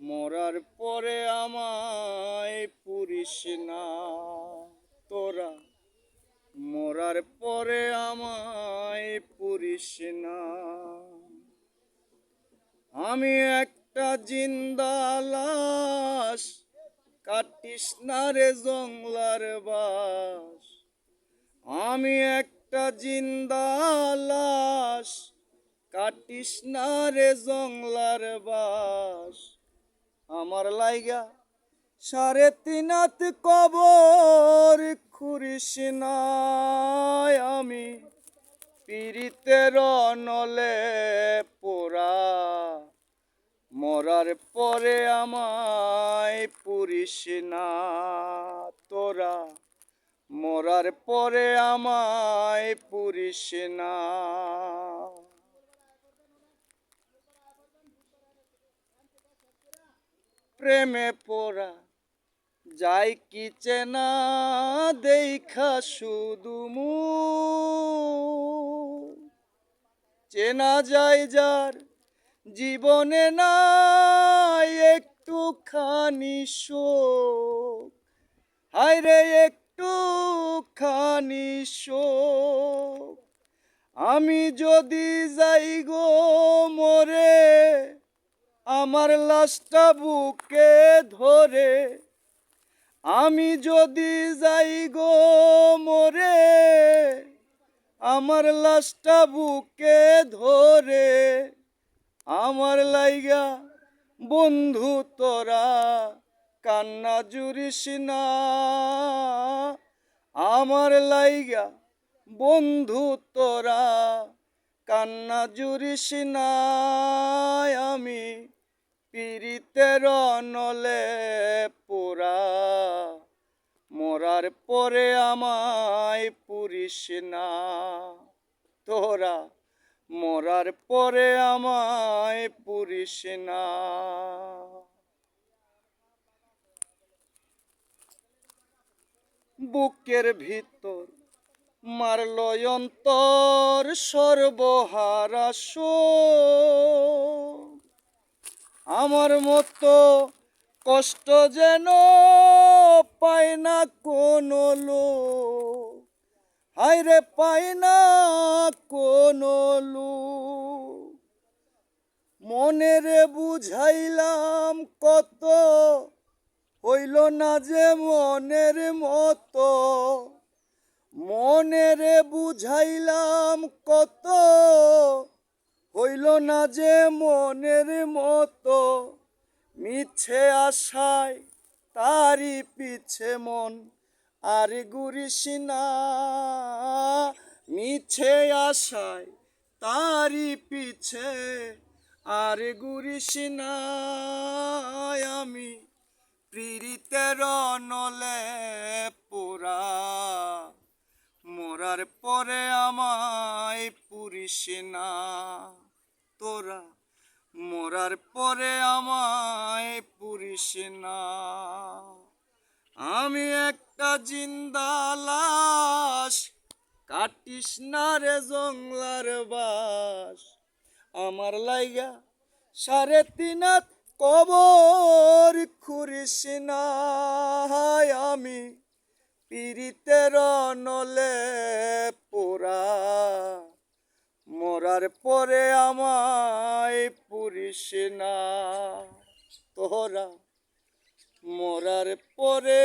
মরার পরে আমায় পুরিস না তোরা, মরার পরে আমায় পুরিস না। আমি একটা জিন্দা লাশ, কাটিস না রে জংলার বাস। আমি একটা জিন্দা লাশ, কাটিস না রে জংলার বাস। আমার লাইগা 3.5 হাত কবর খুঁড়িস না। আমি পীড়িতের নলে পোড়া, মরার পরে আমায় পুরিস না তোরা, মরার পরে আমায় পুরিস না। প্রেমে পোড়া যাই কি চেনা, দেখা শুধু চেনা যায় যার জীবনে নাই একটুখানি শোক। হায়রে একটুখানি শোক। আমি যদি যাই গো মরে, আমার লাশটা বুকে ধরে। আমি যদি যাই গো মরে, আমার লাশটা বুকে ধরে। আমার লাইগা বন্ধু তোরা কান্না জুড়িস না। আমার লাইগা বন্ধু তোরা কান্না জুড়িস না। আমি পীড়িতের নলে পোড়া, মরার পরে আমায় পুরিস না তোরা, মরার পরে আমায় পুরিস না। বুকের ভিতর মারল অন্তর সর্বহারা শোক। আমার মতো কষ্ট যেন পায় না কোনো লোক। হায়রে পায় না কোনো লোক। মনেরে বুঝাইলাম কত, হইল না যে মনের মতো। মনেরে বুঝাইলাম কত, হইল না যে মনের মতো। মিছে আশায় তারি পিছে মন আর ঘুরিস না। মিছে আশায় তারি পিছে আর ঘুরিস না। আমি পীড়িতের নলে পোড়া, মরার পরে আমায় পুরিস না তোরা, মরার পরে আমায় পুরিস না। আমি একটা জিন্দা লাশ, কাটিস না রে জংলার বাস। আমার লাইগা 3.5 হাত কবর খুঁড়িস না। আমি পীড়িতের নলে পোড়া, মরার পরে আমায় পুরিস না তোরা, মরার পরে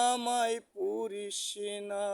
আমায় পুরিস না।